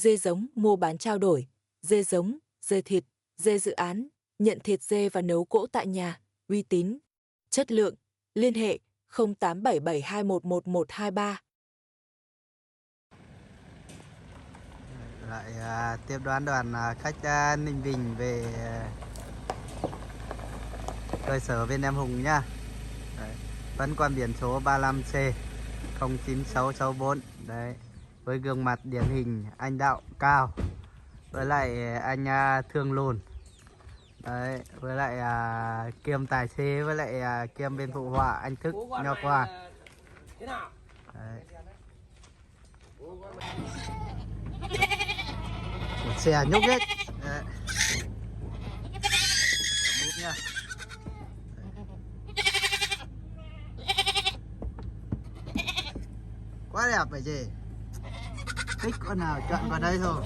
Dê giống, mua bán trao đổi, dê giống, dê thịt, dê dự án, nhận thịt dê và nấu cỗ tại nhà, uy tín, chất lượng, liên hệ 0877211123. Lại tiếp đón đoàn khách Ninh Bình về cơ sở bên em Hùng nhá. Đấy, vẫn còn biển số 35C 09664. Đấy, với gương mặt điển hình anh đạo cao, với lại anh Thương Lùn. Đấy, với lại kiêm tài xế, với lại kiêm bên phụ họa anh Thức Nho Khoa. Đấy. Một xe nhúc hết. Đấy. Búp nhá. Quá đẹp vậy chị. Thích con nào chọn con đấy thôi.